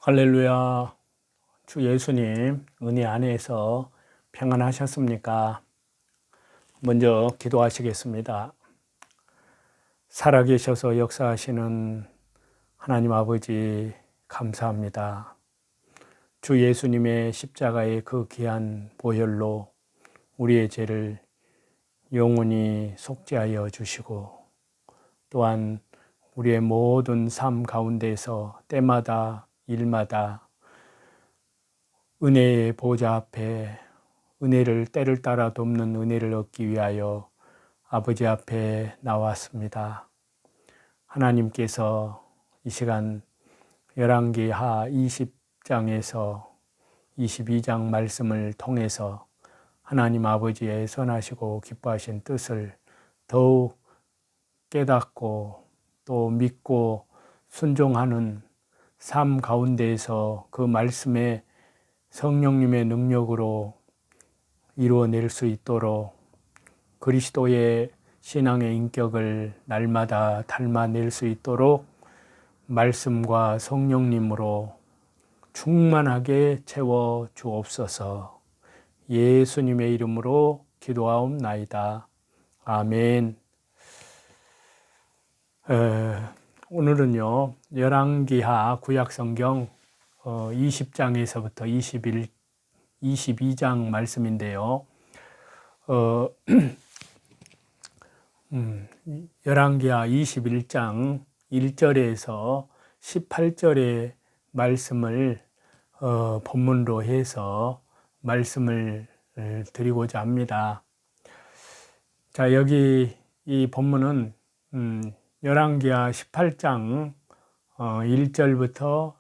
할렐루야. 주 예수님 은혜 안에서 평안하셨습니까? 먼저 기도하시겠습니다. 살아계셔서 역사하시는 하나님 아버지 감사합니다. 주 예수님의 십자가의 그 귀한 보혈로 우리의 죄를 영원히 속죄하여 주시고 또한 우리의 모든 삶 가운데서 때마다 일마다 은혜의 보좌 앞에 은혜를 때를 따라 돕는 은혜를 얻기 위하여 아버지 앞에 나왔습니다. 하나님께서 이 시간 열왕기하 20장에서 22장 말씀을 통해서 하나님 아버지의 선하시고 기뻐하신 뜻을 더욱 깨닫고 또 믿고 순종하는 삶 가운데에서 그 말씀에 성령님의 능력으로 이루어낼 수 있도록 그리스도의 신앙의 인격을 날마다 닮아낼 수 있도록 말씀과 성령님으로 충만하게 채워 주옵소서. 예수님의 이름으로 기도하옵나이다. 아멘. 오늘은요, 열왕기하 구약성경 20장에서부터 22장 말씀인데요. 열왕기하 21장 1절에서 18절의 말씀을 본문으로 해서 말씀을 드리고자 합니다. 자, 여기 이 본문은 열왕기하 18장 1절부터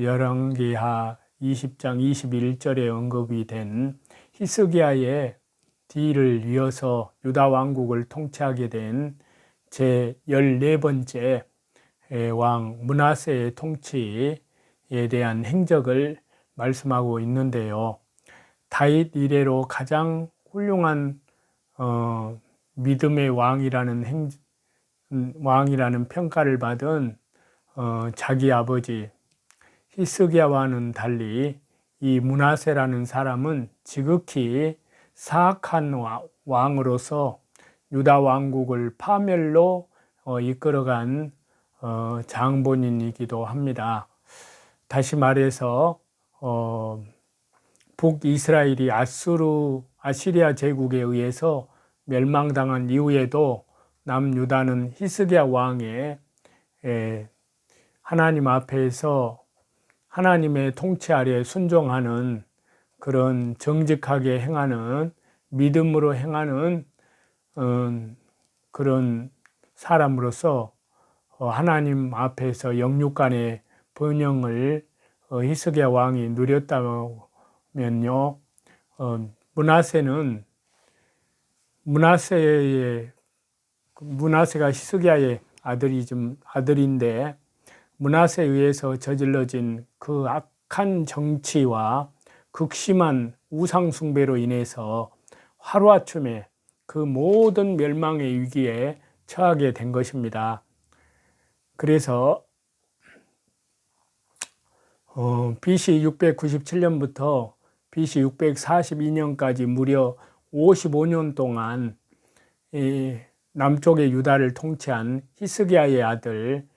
열왕기하 20장 21절에 언급이 된 히스기야의 뒤를 이어서 유다 왕국을 통치하게 된 제14번째 왕 므낫세의 통치에 대한 행적을 말씀하고 있는데요. 다윗 이래로 가장 훌륭한 믿음의 왕이라는 평가를 받은 자기 아버지 히스기야와는 달리 이 므낫세라는 사람은 지극히 사악한 왕으로서 유다 왕국을 파멸로 이끌어간 장본인이기도 합니다. 다시 말해서 북이스라엘이 아시리아 제국에 의해서 멸망당한 이후에도 남유다는 히스기야 왕의 하나님 앞에서 하나님의 통치 아래 순종하는 그런 정직하게 행하는 믿음으로 행하는 그런 사람으로서 하나님 앞에서 영육간의 번영을 히스기야 왕이 누렸다면요, 므낫세가 히스기야의 아들인데 므낫세에 의해서 저질러진 그 악한 정치와 극심한 우상 숭배로 인해서 하루아침에 그 모든 멸망의 위기에 처하게 된 것입니다. 그래서 BC 697년부터 BC 642년까지 무려 55년 동안 남쪽의 유다를 통치한 히스기야의 아들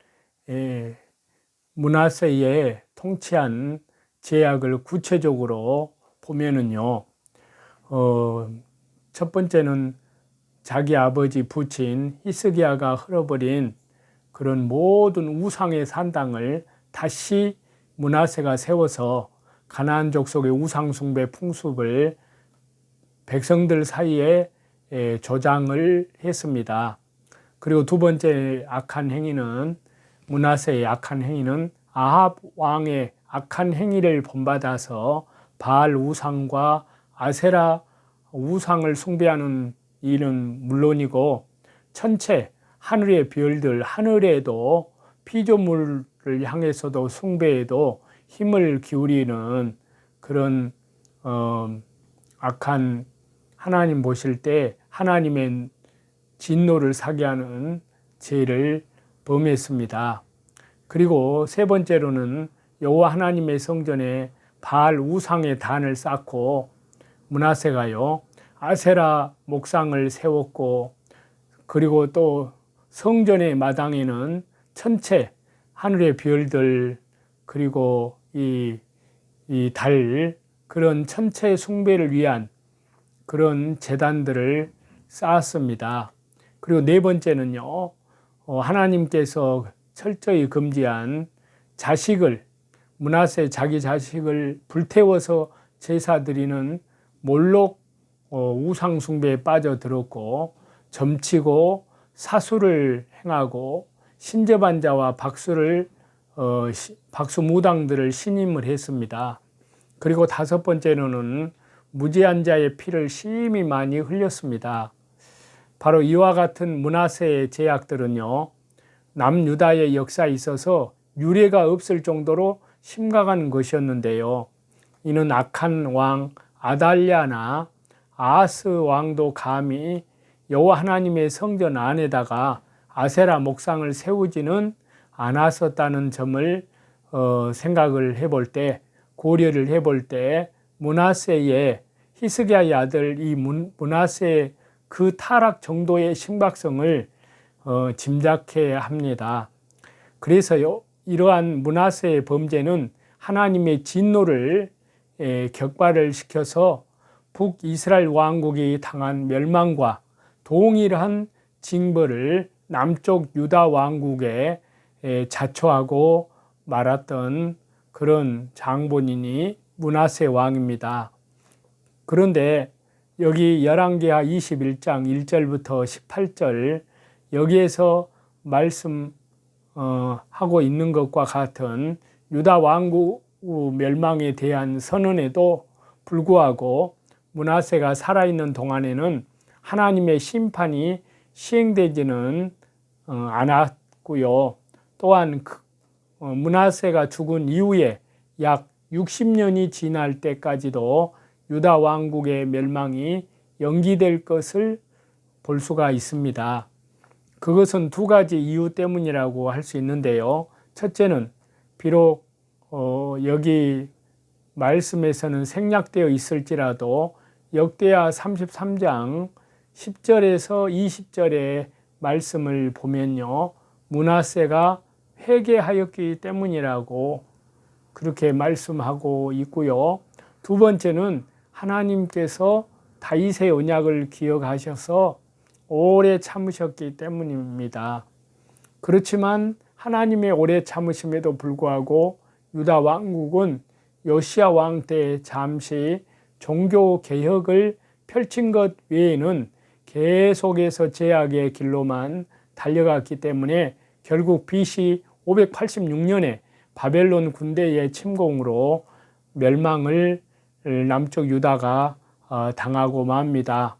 므낫세의 통치한 제약을 구체적으로 보면은요, 첫 번째는 자기 아버지 부친 히스기야가 흘러버린 그런 모든 우상의 산당을 다시 므낫세가 세워서 가나안 족속의 우상 숭배 풍습을 백성들 사이에 조장을 했습니다. 그리고 두 번째 므낫세의 악한 행위는 아합 왕의 악한 행위를 본받아서 바알 우상과 아세라 우상을 숭배하는 일은 물론이고 전체 하늘의 별들, 하늘에도 피조물을 향해서도 숭배에도 힘을 기울이는 그런 악한, 하나님 보실 때 하나님의 진노를 사게 하는 죄를 범했습니다. 그리고 세 번째로는 여호와 하나님의 성전에 바알 우상의 단을 쌓고 므낫세가요 아세라 목상을 세웠고, 그리고 또 성전의 마당에는 천체 하늘의 별들, 그리고 이 달, 그런 천체 숭배를 위한 그런 제단들을 쌓았습니다. 그리고 네 번째는요, 하나님께서 철저히 금지한 자식을, 므낫세 자기 자식을 불태워서 제사 드리는 몰록 우상 숭배에 빠져들었고, 점치고 사수를 행하고 신접한 자와 박수 무당들을 신임을 했습니다. 그리고 다섯 번째로는 무지한 자의 피를 심히 많이 흘렸습니다. 바로 이와 같은 므낫세의 제약들은요, 남유다의 역사에 있어서 유례가 없을 정도로 심각한 것이었는데요. 이는 악한 왕 아달랴나 아하스 왕도 감히 여호와 하나님의 성전 안에다가 아세라 목상을 세우지는 않았었다는 점을 생각을 해볼 때, 고려를 해볼 때 므낫세의 히스기야의 아들 이 므낫세의 그 타락 정도의 심각성을 짐작해야 합니다. 그래서요, 이러한 므낫세의 범죄는 하나님의 진노를 격발을 시켜서 북이스라엘 왕국이 당한 멸망과 동일한 징벌을 남쪽 유다 왕국에 자초하고 말았던 그런 장본인이 므낫세 왕입니다. 그런데 여기 열왕기하 21장 1절부터 18절 여기에서 말씀하고 있는 것과 같은 유다 왕국 멸망에 대한 선언에도 불구하고 므낫세가 살아있는 동안에는 하나님의 심판이 시행되지는 않았고요. 또한 므낫세가 죽은 이후에 약 60년이 지날 때까지도 유다 왕국의 멸망이 연기될 것을 볼 수가 있습니다. 그것은 두 가지 이유 때문이라고 할 수 있는데요. 첫째는 비록 여기 말씀에서는 생략되어 있을지라도 역대하 33장 10절에서 20절의 말씀을 보면요, 므낫세가 회개하였기 때문이라고 그렇게 말씀하고 있고요. 두 번째는 하나님께서 다윗의 언약을 기억하셔서 오래 참으셨기 때문입니다. 그렇지만 하나님의 오래 참으심에도 불구하고 유다 왕국은 요시야 왕 때 잠시 종교 개혁을 펼친 것 외에는 계속해서 제약의 길로만 달려갔기 때문에 결국 BC 586년에 바벨론 군대의 침공으로 멸망을 남쪽 유다가 당하고 맙니다.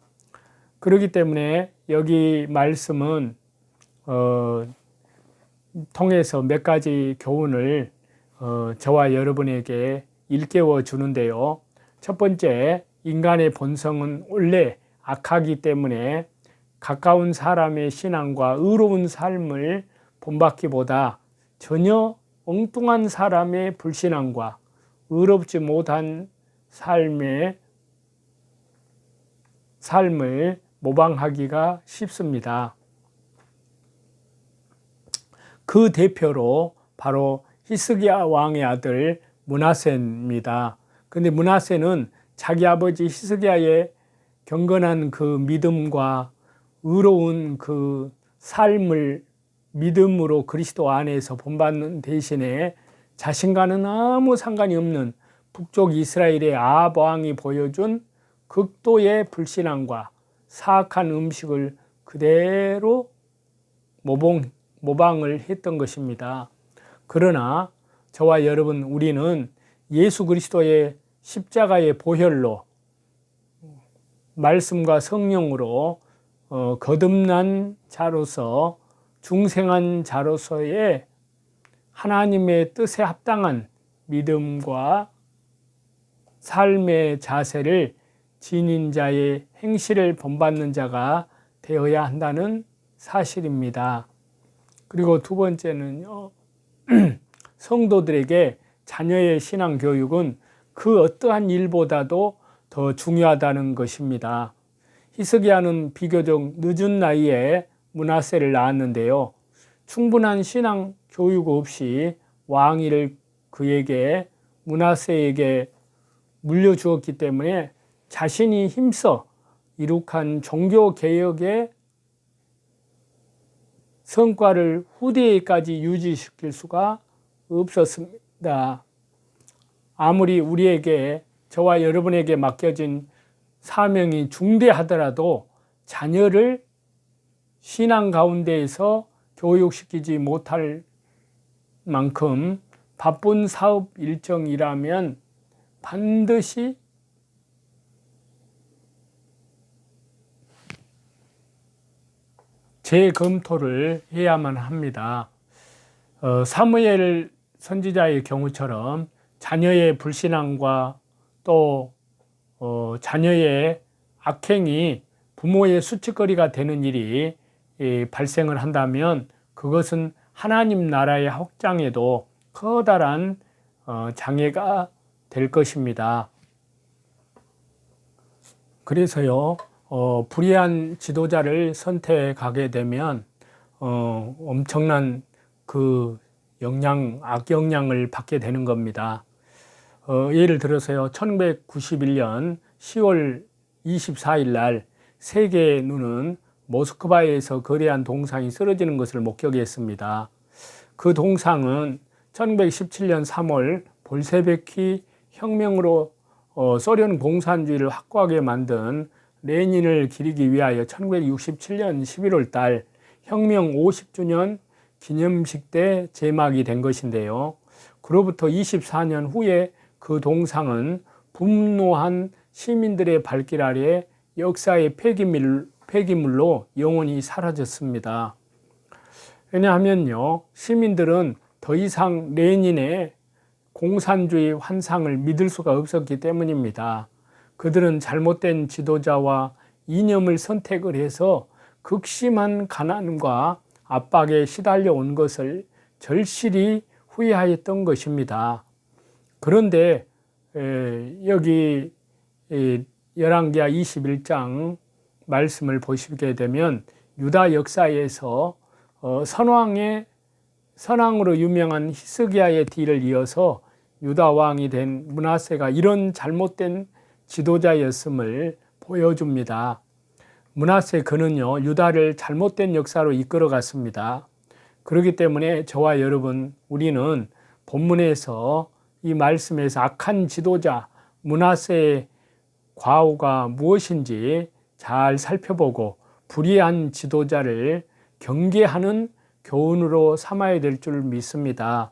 그렇기 때문에 여기 말씀은 통해서 몇 가지 교훈을 저와 여러분에게 일깨워 주는데요. 첫 번째, 인간의 본성은 원래 악하기 때문에 가까운 사람의 신앙과 의로운 삶을 본받기보다 전혀 엉뚱한 사람의 불신앙과 의롭지 못한 삶을 모방하기가 쉽습니다. 그 대표로 바로 히스기야 왕의 아들 므낫세입니다. 그런데 므낫세는 자기 아버지 히스기야의 경건한 그 믿음과 의로운 그 삶을 믿음으로 그리스도 안에서 본받는 대신에 자신과는 아무 상관이 없는 북쪽 이스라엘의 아합 왕이 보여준 극도의 불신앙과 사악한 음식을 그대로 모방을 했던 것입니다. 그러나 저와 여러분, 우리는 예수 그리스도의 십자가의 보혈로 말씀과 성령으로 거듭난 자로서 중생한 자로서의 하나님의 뜻에 합당한 믿음과 삶의 자세를 지닌 자의 행실을 본받는 자가 되어야 한다는 사실입니다. 그리고 두 번째는요, 성도들에게 자녀의 신앙 교육은 그 어떠한 일보다도 더 중요하다는 것입니다. 히스기야는 비교적 늦은 나이에 므낫세를 낳았는데요. 충분한 신앙 교육 없이 왕위를 그에게 므낫세에게 물려주었기 때문에 자신이 힘써 이룩한 종교 개혁의 성과를 후대에까지 유지시킬 수가 없었습니다. 아무리 우리에게, 저와 여러분에게 맡겨진 사명이 중대하더라도 자녀를 신앙 가운데에서 교육시키지 못할 만큼 바쁜 사업 일정이라면 반드시 재검토를 해야만 합니다. 사무엘 선지자의 경우처럼 자녀의 불신앙과 또 자녀의 악행이 부모의 수치거리가 되는 일이 발생을 한다면 그것은 하나님 나라의 확장에도 커다란 장애가 될 것입니다. 그래서요, 불의한 지도자를 선택하게 되면 엄청난 그 악영향을 받게 되는 겁니다. 예를 들어서요, 1991년 10월 24일 날 세계의 눈은 모스크바에서 거대한 동상이 쓰러지는 것을 목격했습니다. 그 동상은 1917년 3월 볼셰비키 혁명으로 소련 공산주의를 확고하게 만든 레닌을 기리기 위하여 1967년 11월 달 혁명 50주년 기념식 때 제막이 된 것인데요. 그로부터 24년 후에 그 동상은 분노한 시민들의 발길 아래 역사의 폐기물로 영원히 사라졌습니다. 왜냐하면요, 시민들은 더 이상 레닌의 공산주의 환상을 믿을 수가 없었기 때문입니다. 그들은 잘못된 지도자와 이념을 선택을 해서 극심한 가난과 압박에 시달려 온 것을 절실히 후회하였던 것입니다. 그런데 여기 열왕기하 21장 말씀을 보시게 되면 유다 역사에서 선왕으로 유명한 히스기야의 뒤를 이어서 유다 왕이 된 므낫세가 이런 잘못된 지도자였음을 보여줍니다. 므낫세 그는요, 유다를 잘못된 역사로 이끌어 갔습니다. 그렇기 때문에 저와 여러분, 우리는 본문에서 이 말씀에서 악한 지도자 므낫세의 과오가 무엇인지 잘 살펴보고 불의한 지도자를 경계하는 교훈으로 삼아야 될 줄 믿습니다.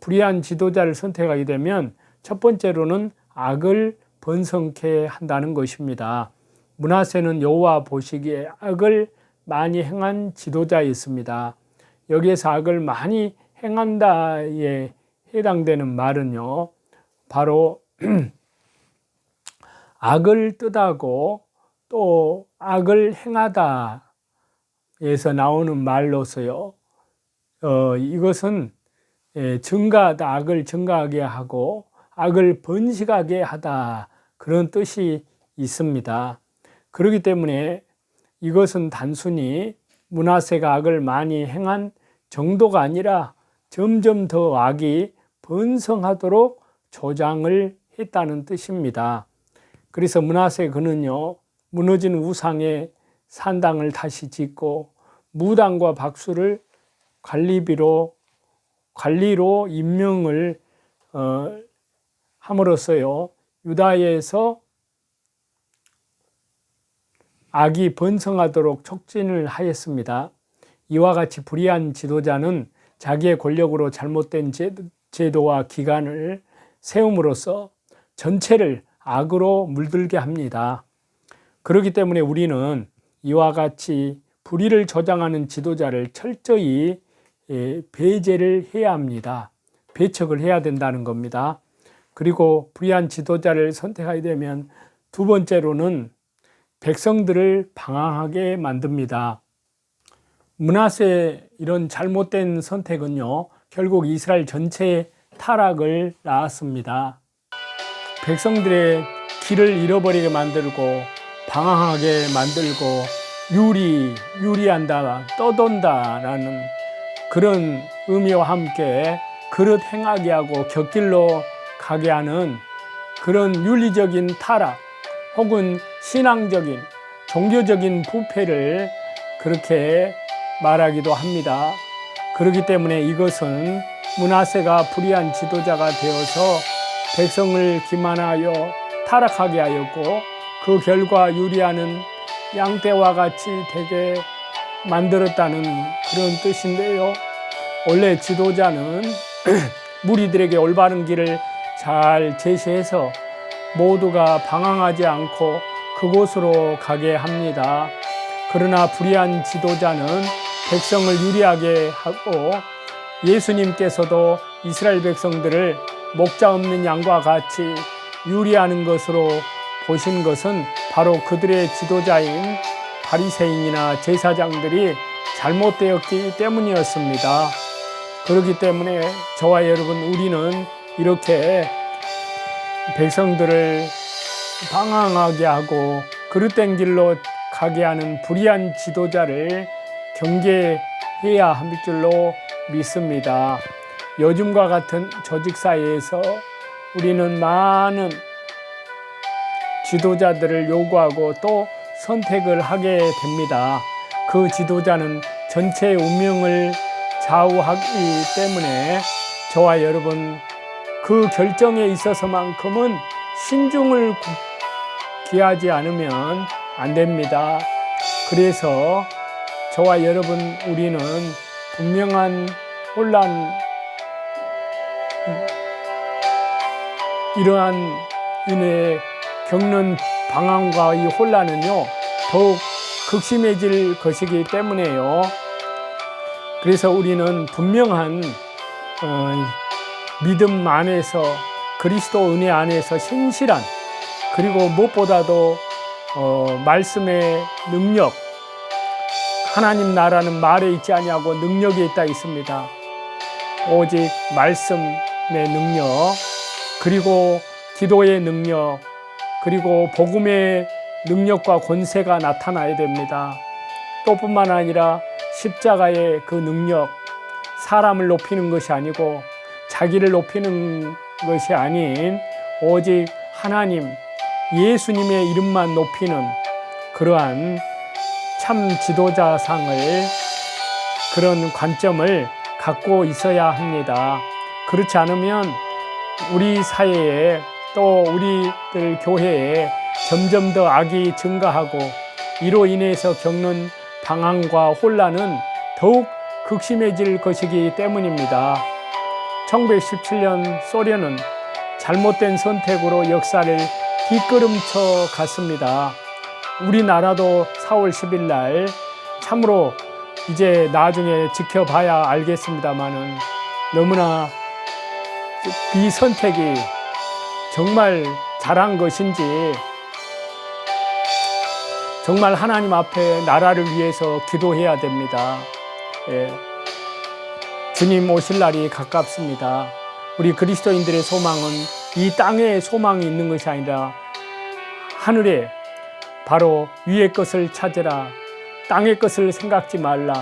불의한 지도자를 선택하게 되면 첫 번째로는 악을 번성케 한다는 것입니다. 므낫세는 여호와 보시기에 악을 많이 행한 지도자였습니다. 여기에서 악을 많이 행한다에 해당되는 말은요, 바로 악을 뜻하고 또 악을 행하다에서 나오는 말로서요, 이것은 증가하다, 악을 증가하게 하고 악을 번식하게 하다, 그런 뜻이 있습니다. 그렇기 때문에 이것은 단순히 므낫세가 악을 많이 행한 정도가 아니라 점점 더 악이 번성하도록 조장을 했다는 뜻입니다. 그래서 므낫세 그는요, 무너진 우상의 산당을 다시 짓고 무당과 박수를 관리로 임명을 함으로써요, 유다에서 악이 번성하도록 촉진을 하였습니다. 이와 같이 불의한 지도자는 자기의 권력으로 잘못된 제도와 기관을 세움으로써 전체를 악으로 물들게 합니다. 그렇기 때문에 우리는 이와 같이 불의를 조장하는 지도자를 철저히 배제를 해야 합니다. 배척을 해야 된다는 겁니다. 그리고 불의한 지도자를 선택하게 되면 두 번째로는 백성들을 방황하게 만듭니다. 므낫세의 이런 잘못된 선택은요, 결국 이스라엘 전체에 타락을 낳았습니다. 백성들의 길을 잃어버리게 만들고 방황하게 만들고 유리한다, 떠돈다라는 그런 의미와 함께 그릇 행하게 하고 곁길로 가게 하는 그런 윤리적인 타락 혹은 신앙적인 종교적인 부패를 그렇게 말하기도 합니다. 그렇기 때문에 이것은 므낫세가 불의한 지도자가 되어서 백성을 기만하여 타락하게 하였고 그 결과 유리하는 양떼와 같이 되게 만들었다는 그런 뜻인데요. 원래 지도자는 무리들에게 올바른 길을 잘 제시해서 모두가 방황하지 않고 그곳으로 가게 합니다. 그러나 불의한 지도자는 백성을 유리하게 하고 예수님께서도 이스라엘 백성들을 목자 없는 양과 같이 유리하는 것으로 보신 것은 바로 그들의 지도자인 바리새인이나 제사장들이 잘못되었기 때문이었습니다. 그렇기 때문에 저와 여러분 우리는 이렇게 백성들을 방황하게 하고 그릇된 길로 가게 하는 불의한 지도자를 경계해야 할 줄로 믿습니다. 요즘과 같은 조직 사회에서 우리는 많은 지도자들을 요구하고 또 선택을 하게 됩니다. 그 지도자는 전체의 운명을 좌우하기 때문에 저와 여러분 그 결정에 있어서만큼은 신중을 기하지 않으면 안 됩니다. 그래서 저와 여러분 우리는 분명한 혼란, 이러한 인해 겪는 방황과 이 혼란은요 더욱 극심해질 것이기 때문에요. 그래서 우리는 분명한 믿음 안에서 그리스도 은혜 안에서 신실한 그리고 무엇보다도 말씀의 능력, 하나님 나라는 말에 있지 아니하고 능력에 있다 있습니다. 오직 말씀의 능력, 그리고 기도의 능력, 그리고 복음의 능력과 권세가 나타나야 됩니다. 또 뿐만 아니라 십자가의 그 능력, 사람을 높이는 것이 아니고 자기를 높이는 것이 아닌 오직 하나님, 예수님의 이름만 높이는 그러한 참 지도자상을 그런 관점을 갖고 있어야 합니다. 그렇지 않으면 우리 사회에 또 우리들 교회에 점점 더 악이 증가하고 이로 인해서 겪는 방황과 혼란은 더욱 극심해질 것이기 때문입니다. 1917년 소련은 잘못된 선택으로 역사를 뒷걸음쳐 갔습니다. 우리나라도 4월 10일 날 참으로 이제 나중에 지켜봐야 알겠습니다만은 너무나 이 선택이 정말 잘한 것인지 정말 하나님 앞에 나라를 위해서 기도해야 됩니다. 예. 주님 오실 날이 가깝습니다. 우리 그리스도인들의 소망은 이 땅에 소망이 있는 것이 아니라 하늘에 바로 위의 것을 찾으라. 땅의 것을 생각지 말라.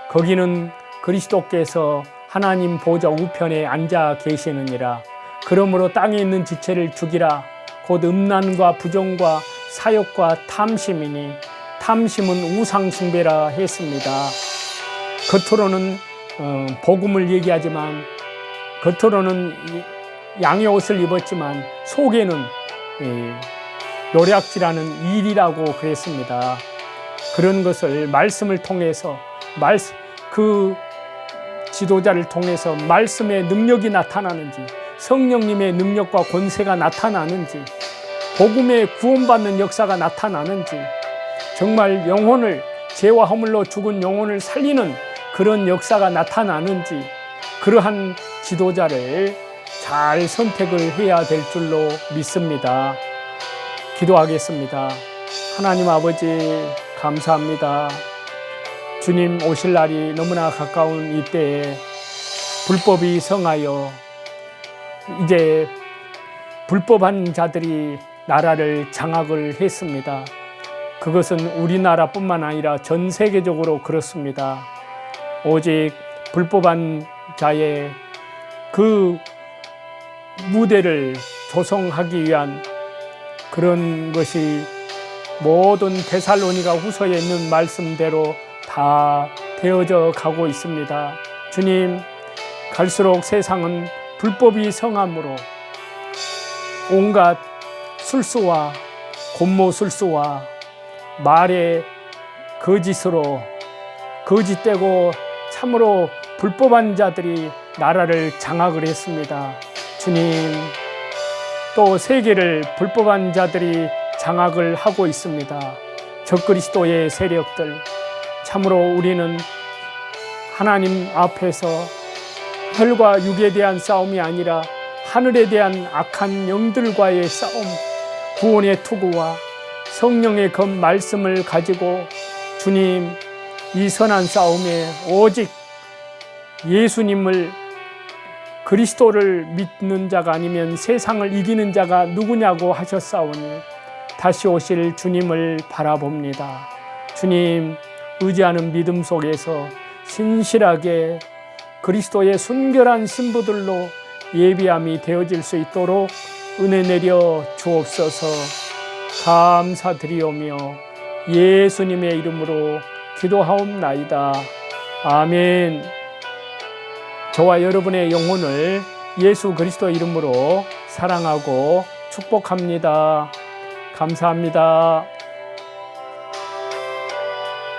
거기는 그리스도께서 하나님 보좌 우편에 앉아 계시느니라. 그러므로 땅에 있는 지체를 죽이라. 곧 음란과 부정과 사욕과 탐심이니 탐심은 우상 숭배라 했습니다. 겉으로는 복음을 얘기하지만 겉으로는 양의 옷을 입었지만 속에는 노략질하는 일이라고 그랬습니다. 그런 것을 말씀을 통해서 그 지도자를 통해서 말씀의 능력이 나타나는지 성령님의 능력과 권세가 나타나는지 복음의 구원받는 역사가 나타나는지 정말 영혼을 죄와 허물로 죽은 영혼을 살리는 그런 역사가 나타나는지 그러한 지도자를 잘 선택을 해야 될 줄로 믿습니다. 기도하겠습니다. 하나님 아버지 감사합니다. 주님 오실 날이 너무나 가까운 이때에 불법이 성하여 이제 불법한 자들이 나라를 장악을 했습니다. 그것은 우리나라뿐만 아니라 전 세계적으로 그렇습니다. 오직 불법한 자의 그 무대를 조성하기 위한 그런 것이 모든 데살로니가 후서에 있는 말씀대로 다 되어져 가고 있습니다. 주님, 갈수록 세상은 불법이 성함으로 온갖 술수와 곤모술수와 말의 거짓으로 거짓되고 참으로 불법한 자들이 나라를 장악을 했습니다. 주님, 또 세계를 불법한 자들이 장악을 하고 있습니다. 적그리스도의 세력들, 참으로 우리는 하나님 앞에서 혈과 육에 대한 싸움이 아니라 하늘에 대한 악한 영들과의 싸움, 구원의 투구와 성령의 검 말씀을 가지고 주님, 이 선한 싸움에 오직 예수님을 그리스도를 믿는 자가 아니면 세상을 이기는 자가 누구냐고 하셨사오니 다시 오실 주님을 바라봅니다. 주님, 의지하는 믿음 속에서 신실하게 그리스도의 순결한 신부들로 예비함이 되어질 수 있도록 은혜 내려 주옵소서. 감사드리오며 예수님의 이름으로 기도하옵나이다. 아멘. 저와 여러분의 영혼을 예수 그리스도 이름으로 사랑하고 축복합니다. 감사합니다.